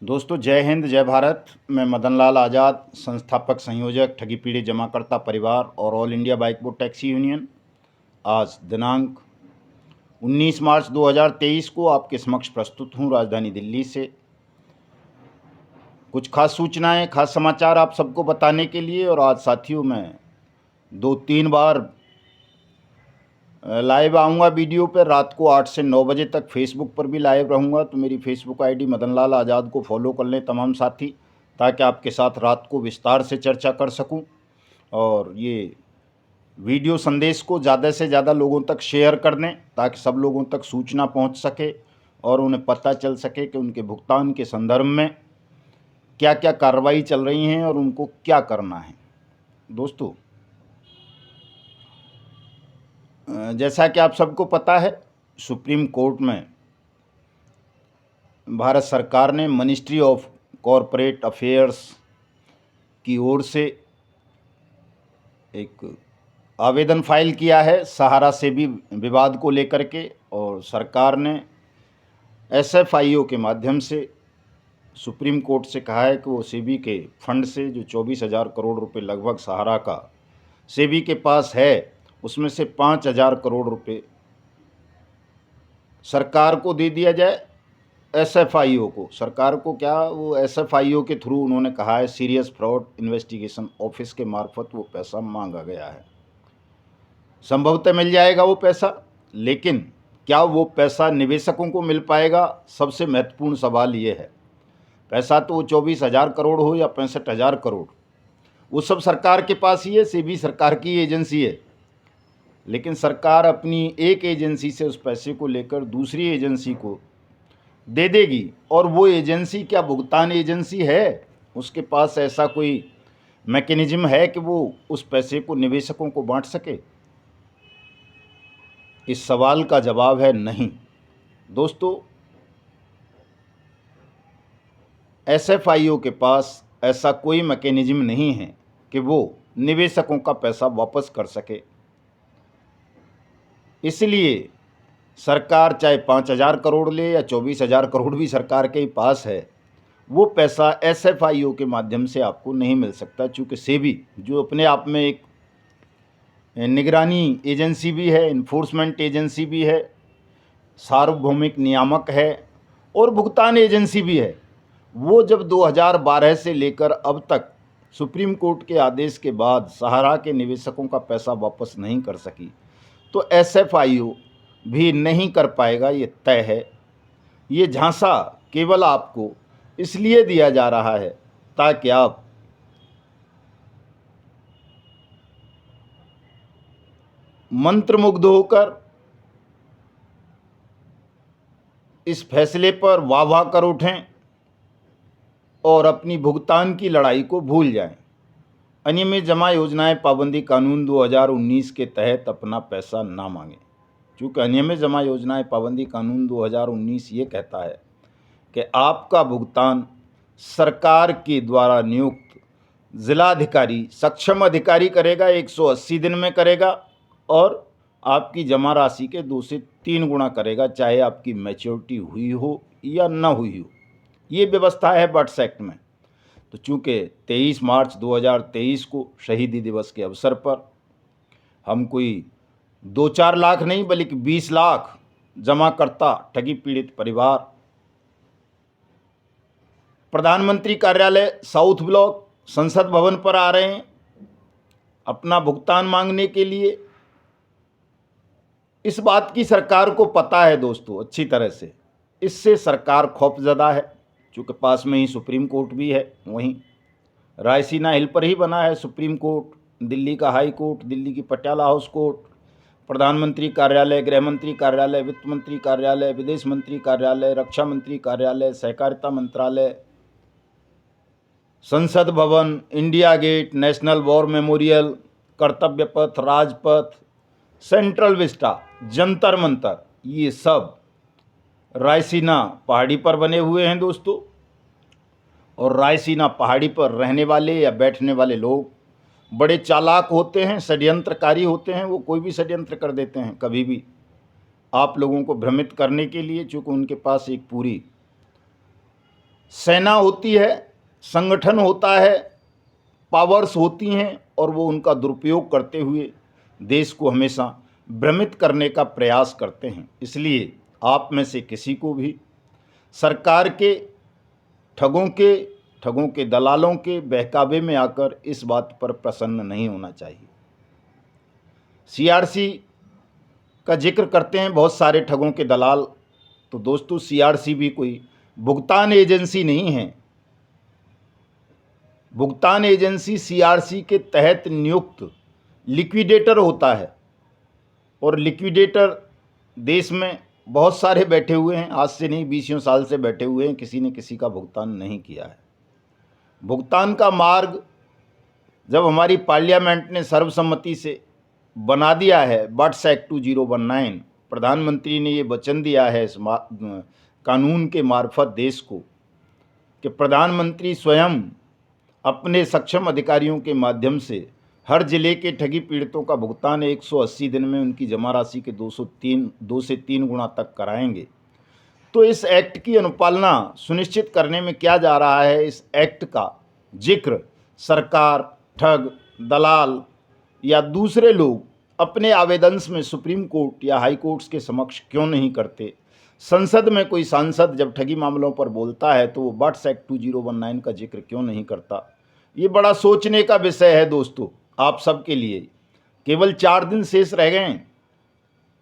दोस्तों, जय हिंद जय भारत। मैं मदन लाल आज़ाद, संस्थापक संयोजक ठगी पीड़ित जमाकर्ता परिवार और all India bike board taxi union, आज दिनांक 19 मार्च 2023 को आपके समक्ष प्रस्तुत हूँ राजधानी दिल्ली से। कुछ खास सूचनाएं, खास समाचार आप सबको बताने के लिए। और आज साथियों मैं 2-3 बार लाइव आऊँगा वीडियो पर। रात को 8 से 9 बजे तक फेसबुक पर भी लाइव रहूँगा, तो मेरी फेसबुक आईडी मदन लाल आज़ाद को फॉलो कर लें तमाम साथी, ताकि आपके साथ रात को विस्तार से चर्चा कर सकूं। और ये वीडियो संदेश को ज़्यादा से ज़्यादा लोगों तक शेयर कर दें, ताकि सब लोगों तक सूचना पहुंच सके और उन्हें पता चल सके कि उनके भुगतान के संदर्भ में क्या क्या कार्रवाई चल रही हैं और उनको क्या करना है। दोस्तों, जैसा कि आप सबको पता है, सुप्रीम कोर्ट में भारत सरकार ने मिनिस्ट्री ऑफ कॉरपोरेट अफेयर्स की ओर से एक आवेदन फाइल किया है सहारा सेबी विवाद को लेकर के। और सरकार ने एसएफआईओ के माध्यम से सुप्रीम कोर्ट से कहा है कि वो सेबी के फंड से जो 24,000 करोड़ रुपए लगभग सहारा का सेबी के पास है, उसमें से 5,000 करोड़ रुपए सरकार को दे दिया जाए। एसएफआईओ को, सरकार को क्या, वो एसएफआईओ के थ्रू उन्होंने कहा है सीरियस फ्रॉड इन्वेस्टिगेशन ऑफिस के मार्फत वो पैसा मांगा गया है। संभवतः मिल जाएगा वो पैसा, लेकिन क्या वो पैसा निवेशकों को मिल पाएगा? सबसे महत्वपूर्ण सवाल ये है। पैसा तो वो 24,000 करोड़ हो या 65,000 करोड़, वो सब सरकार के पास ही है। सेबी सरकार की एजेंसी है, लेकिन सरकार अपनी एक एजेंसी से उस पैसे को लेकर दूसरी एजेंसी को दे देगी। और वो एजेंसी क्या भुगतान एजेंसी है? उसके पास ऐसा कोई मैकेनिज्म है कि वो उस पैसे को निवेशकों को बांट सके? इस सवाल का जवाब है नहीं। दोस्तों, एसएफआईओ के पास ऐसा कोई मैकेनिज्म नहीं है कि वो निवेशकों का पैसा वापस कर सके। इसलिए सरकार चाहे 5,000 करोड़ ले या 24,000 करोड़ भी सरकार के पास है, वो पैसा एसएफआईओ के माध्यम से आपको नहीं मिल सकता। चूँकि सेबी जो अपने आप में एक निगरानी एजेंसी भी है, इन्फोर्समेंट एजेंसी भी है, सार्वभौमिक नियामक है और भुगतान एजेंसी भी है, वो जब 2012 से लेकर अब तक सुप्रीम कोर्ट के आदेश के बाद सहारा के निवेशकों का पैसा वापस नहीं कर सकी, तो एसएफआईओ भी नहीं कर पाएगा, ये तय है। ये झांसा केवल आपको इसलिए दिया जा रहा है ताकि आप मंत्रमुग्ध होकर इस फैसले पर वाह वाह कर उठें और अपनी भुगतान की लड़ाई को भूल जाएं। अनियमित जमा योजनाएं पाबंदी कानून 2019 के तहत अपना पैसा ना मांगें। चूँकि अनियमित जमा योजनाएं पाबंदी कानून 2019 ये कहता है कि आपका भुगतान सरकार के द्वारा नियुक्त जिलाधिकारी, सक्षम अधिकारी करेगा, 180 दिन में करेगा और आपकी जमा राशि के 2 से 3 गुना करेगा, चाहे आपकी मैच्योरिटी हुई हो या न हुई हो। ये व्यवस्था है बट्स एक्ट में। तो चूँकि 23 मार्च 2023 को शहीदी दिवस के अवसर पर हम कोई 2-4 लाख नहीं बल्कि 20 लाख जमाकर्ता ठगी पीड़ित परिवार प्रधानमंत्री कार्यालय साउथ ब्लॉक संसद भवन पर आ रहे हैं अपना भुगतान मांगने के लिए। इस बात की सरकार को पता है दोस्तों अच्छी तरह से। इससे सरकार खौफजदा है, चूँकि पास में ही सुप्रीम कोर्ट भी है। वहीं रायसीना हिल पर ही बना है सुप्रीम कोर्ट, दिल्ली का हाई कोर्ट, दिल्ली की पटियाला हाउस कोर्ट, प्रधानमंत्री कार्यालय, गृह मंत्री कार्यालय, वित्त मंत्री कार्यालय, विदेश मंत्री कार्यालय, रक्षा मंत्री कार्यालय, सहकारिता मंत्रालय, Sansad Bhavan, India Gate, National War Memorial, Kartavya Path, Rajpath, Central Vista, Jantar Mantar, ये सब रायसीना पहाड़ी पर बने हुए हैं दोस्तों। और रायसीना पहाड़ी पर रहने वाले या बैठने वाले लोग बड़े चालाक होते हैं, षड्यंत्रकारी होते हैं। वो कोई भी षड्यंत्र कर देते हैं कभी भी आप लोगों को भ्रमित करने के लिए, चूँकि उनके पास एक पूरी सेना होती है, संगठन होता है, पावर्स होती हैं और वो उनका दुरुपयोग करते हुए देश को हमेशा भ्रमित करने का प्रयास करते हैं। इसलिए आप में से किसी को भी सरकार के ठगों के दलालों के बहकावे में आकर इस बात पर प्रसन्न नहीं होना चाहिए। सीआरसी का जिक्र करते हैं बहुत सारे ठगों के दलाल, तो दोस्तों सीआरसी भी कोई भुगतान एजेंसी नहीं है। भुगतान एजेंसी सीआरसी के तहत नियुक्त लिक्विडेटर होता है और लिक्विडेटर देश में बहुत सारे बैठे हुए हैं, आज से नहीं 20 साल से बैठे हुए हैं, किसी ने किसी का भुगतान नहीं किया है। भुगतान का मार्ग जब हमारी पार्लियामेंट ने सर्वसम्मति से बना दिया है, बट्स एक्ट 2019, प्रधानमंत्री ने ये वचन दिया है इस कानून के मार्फत देश को कि प्रधानमंत्री स्वयं अपने सक्षम अधिकारियों के माध्यम से हर जिले के ठगी पीड़ितों का भुगतान 180 दिन में उनकी जमा राशि के 2 से 3 गुना तक कराएंगे। तो इस एक्ट की अनुपालना सुनिश्चित करने में क्या जा रहा है, इस एक्ट का जिक्र सरकार, ठग, दलाल या दूसरे लोग अपने आवेदन में सुप्रीम कोर्ट या हाई कोर्ट्स के समक्ष क्यों नहीं करते। संसद में कोई सांसद जब ठगी मामलों पर बोलता है तो वो बट्स एक्ट 2019 का जिक्र क्यों नहीं करता। ये बड़ा सोचने का विषय है दोस्तों आप सबके लिए। केवल 4 दिन शेष रह गए हैं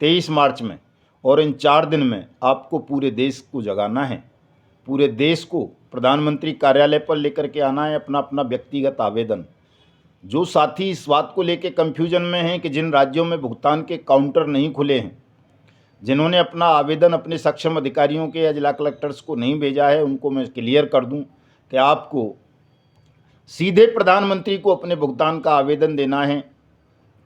23 मार्च में, और इन 4 दिन में आपको पूरे देश को जगाना है। पूरे देश को प्रधानमंत्री कार्यालय पर लेकर के आना है अपना अपना व्यक्तिगत आवेदन। जो साथी इस बात को लेकर कन्फ्यूजन में हैं कि जिन राज्यों में भुगतान के काउंटर नहीं खुले हैं, जिन्होंने अपना आवेदन अपने सक्षम अधिकारियों के या जिला कलेक्टर्स को नहीं भेजा है, उनको मैं क्लियर कर दूं कि आपको सीधे प्रधानमंत्री को अपने भुगतान का आवेदन देना है।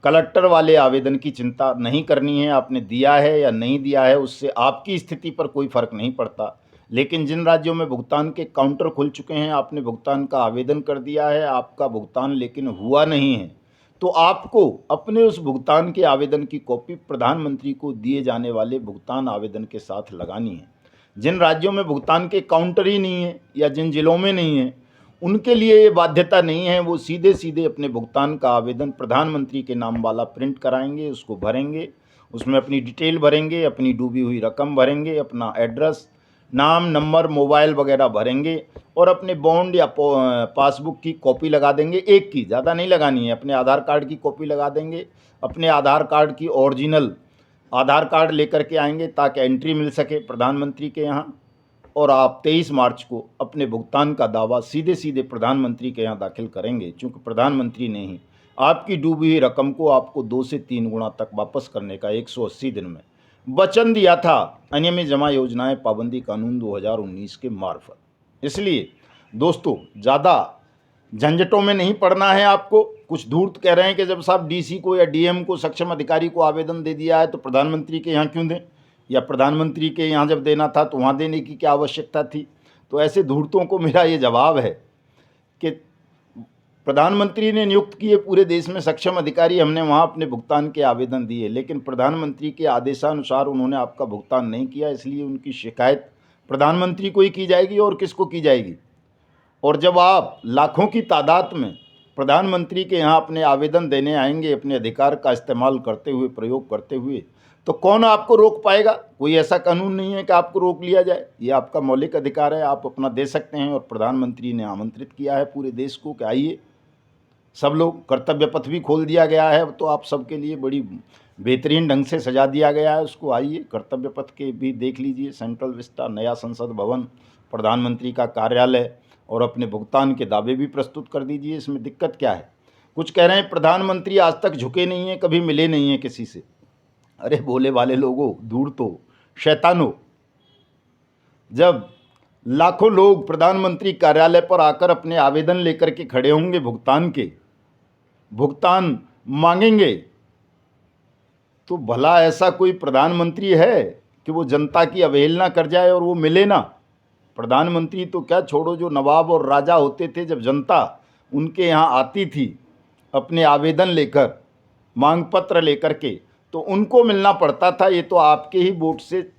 कलेक्टर वाले आवेदन की चिंता नहीं करनी है, आपने दिया है या नहीं दिया है उससे आपकी स्थिति पर कोई फर्क नहीं पड़ता। लेकिन जिन राज्यों में भुगतान के काउंटर खुल चुके हैं, आपने भुगतान का आवेदन कर दिया है, आपका भुगतान लेकिन हुआ नहीं है, तो आपको अपने उस भुगतान के आवेदन की कॉपी प्रधानमंत्री को दिए जाने वाले भुगतान आवेदन के साथ लगानी है। जिन राज्यों में भुगतान के काउंटर ही नहीं है या जिन जिलों में नहीं है, उनके लिए ये बाध्यता नहीं है, वो सीधे सीधे अपने भुगतान का आवेदन प्रधानमंत्री के नाम वाला प्रिंट कराएंगे, उसको भरेंगे, उसमें अपनी डिटेल भरेंगे, अपनी डूबी हुई रकम भरेंगे, अपना एड्रेस, नाम, नंबर, मोबाइल वगैरह भरेंगे और अपने बॉन्ड या पासबुक की कॉपी लगा देंगे। एक की, ज़्यादा नहीं लगानी है। अपने आधार कार्ड की कॉपी लगा देंगे, अपने आधार कार्ड की ओरिजिनल आधार कार्ड लेकर के आएंगे ताकि एंट्री मिल सके प्रधानमंत्री के यहाँ, और आप 23 मार्च को अपने भुगतान का दावा सीधे सीधे प्रधानमंत्री के यहाँ दाखिल करेंगे। चूँकि प्रधानमंत्री ने ही आपकी डूबी हुई रकम को आपको 2 से 3 गुना तक वापस करने का 180 दिन में वचन दिया था अनियमित जमा योजनाएं पाबंदी कानून 2019 के मार्फत। इसलिए दोस्तों ज़्यादा झंझटों में नहीं पड़ना है आपको। कुछ धूर्त कह रहे हैं कि जब साहब डीसी को या डीएम को, सक्षम अधिकारी को आवेदन दे दिया है तो प्रधानमंत्री के यहाँ क्यों दें, या प्रधानमंत्री के यहाँ जब देना था तो वहाँ देने की क्या आवश्यकता थी। तो ऐसे धूर्तों को मेरा ये जवाब है कि प्रधानमंत्री ने नियुक्त किए पूरे देश में सक्षम अधिकारी, हमने वहाँ अपने भुगतान के आवेदन दिए, लेकिन प्रधानमंत्री के आदेशानुसार उन्होंने आपका भुगतान नहीं किया, इसलिए उनकी शिकायत प्रधानमंत्री को ही की जाएगी और किसको की जाएगी। और जब आप लाखों की तादाद में प्रधानमंत्री के यहाँ अपने आवेदन देने आएंगे अपने अधिकार का इस्तेमाल करते हुए, प्रयोग करते हुए, तो कौन आपको रोक पाएगा। कोई ऐसा कानून नहीं है कि आपको रोक लिया जाए, ये आपका मौलिक अधिकार है, आप अपना दे सकते हैं। और प्रधानमंत्री ने आमंत्रित किया है पूरे देश को कि आइए सब लोग, कर्तव्य पथ भी खोल दिया गया है, तो आप सबके लिए बड़ी बेहतरीन ढंग से सजा दिया गया है उसको। आइए कर्तव्य पथ के भी देख लीजिए, सेंट्रल विस्टा, नया संसद भवन, प्रधानमंत्री का कार्यालय, और अपने भुगतान के दावे भी प्रस्तुत कर दीजिए। इसमें दिक्कत क्या है। कुछ कह रहे हैं प्रधानमंत्री आज तक झुके नहीं हैं, कभी मिले नहीं हैं किसी से। अरे भोले वाले लोगों, दूर तो शैतानो, जब लाखों लोग प्रधानमंत्री कार्यालय पर आकर अपने आवेदन लेकर के खड़े होंगे, भुगतान मांगेंगे, तो भला ऐसा कोई प्रधानमंत्री है कि वो जनता की अवहेलना कर जाए और वो मिले ना। प्रधानमंत्री तो क्या छोड़ो, जो नवाब और राजा होते थे, जब जनता उनके यहाँ आती थी अपने आवेदन लेकर, मांग पत्र लेकर के, तो उनको मिलना पड़ता था। ये तो आपके ही वोट से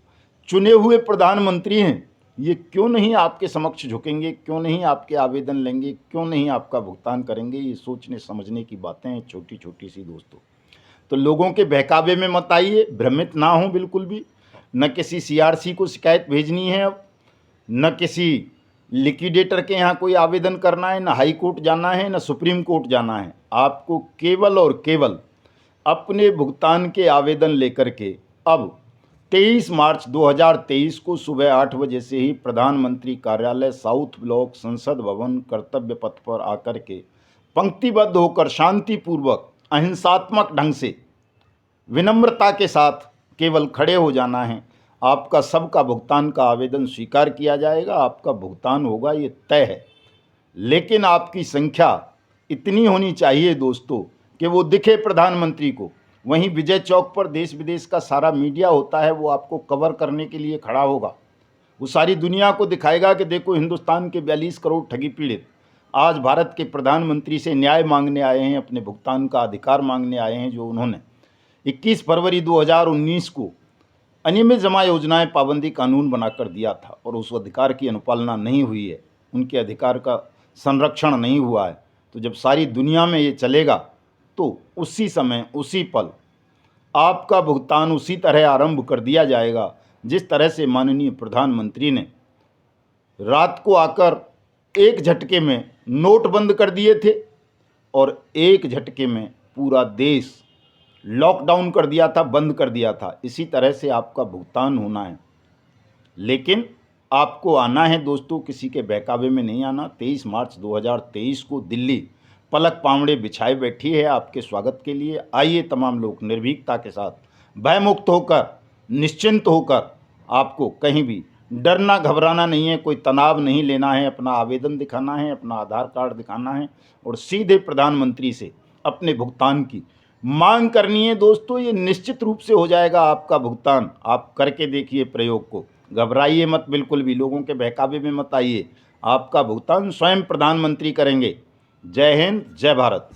चुने हुए प्रधानमंत्री हैं, ये क्यों नहीं आपके समक्ष झुकेंगे, क्यों नहीं आपके आवेदन लेंगे, क्यों नहीं आपका भुगतान करेंगे? ये सोचने समझने की बातें हैं, छोटी छोटी सी दोस्तों। तो लोगों के बहकावे में मत आइए, भ्रमित ना हो बिल्कुल भी। न किसी सीआरसी को शिकायत भेजनी है अब, न किसी लिक्विडेटर के यहाँ कोई आवेदन करना है, न हाई कोर्ट जाना है, न सुप्रीम कोर्ट जाना है। आपको केवल और केवल अपने भुगतान के आवेदन लेकर के अब 23 मार्च 2023 को सुबह 8 बजे से ही प्रधानमंत्री कार्यालय साउथ ब्लॉक संसद भवन कर्तव्य पथ पर आकर के पंक्तिबद्ध होकर शांतिपूर्वक अहिंसात्मक ढंग से विनम्रता के साथ केवल खड़े हो जाना है। आपका सबका भुगतान का आवेदन स्वीकार किया जाएगा, आपका भुगतान होगा, ये तय है। लेकिन आपकी संख्या इतनी होनी चाहिए दोस्तों कि वो दिखे प्रधानमंत्री को। वहीं विजय चौक पर देश विदेश का सारा मीडिया होता है, वो आपको कवर करने के लिए खड़ा होगा। वो सारी दुनिया को दिखाएगा कि देखो हिंदुस्तान के 42 करोड़ ठगी पीड़ित आज भारत के प्रधानमंत्री से न्याय मांगने आए हैं, अपने भुगतान का अधिकार मांगने आए हैं, जो उन्होंने 21 फरवरी 2019 को अनियमित जमा योजनाएं पाबंदी कानून बनाकर दिया था और उस अधिकार की अनुपालना नहीं हुई है, उनके अधिकार का संरक्षण नहीं हुआ है। तो जब सारी दुनिया में ये चलेगा तो उसी समय उसी पल आपका भुगतान उसी तरह आरंभ कर दिया जाएगा जिस तरह से माननीय प्रधानमंत्री ने रात को आकर एक झटके में नोट बंद कर दिए थे और एक झटके में पूरा देश लॉकडाउन कर दिया था, बंद कर दिया था। इसी तरह से आपका भुगतान होना है, लेकिन आपको आना है दोस्तों, किसी के बहकावे में नहीं आना। 23 मार्च 2023 को दिल्ली पलक पावड़े बिछाए बैठी है आपके स्वागत के लिए। आइए तमाम लोग निर्भीकता के साथ, भयमुक्त होकर, निश्चिंत होकर, आपको कहीं भी डरना घबराना नहीं है, कोई तनाव नहीं लेना है। अपना आवेदन दिखाना है, अपना आधार कार्ड दिखाना है और सीधे प्रधानमंत्री से अपने भुगतान की मांग करनी है दोस्तों। ये निश्चित रूप से हो जाएगा आपका भुगतान। आप करके देखिए प्रयोग को, घबराइए मत बिल्कुल भी, लोगों के बहकावे में मत आइए। आपका भुगतान स्वयं प्रधानमंत्री करेंगे। जय हिंद, जय भारत।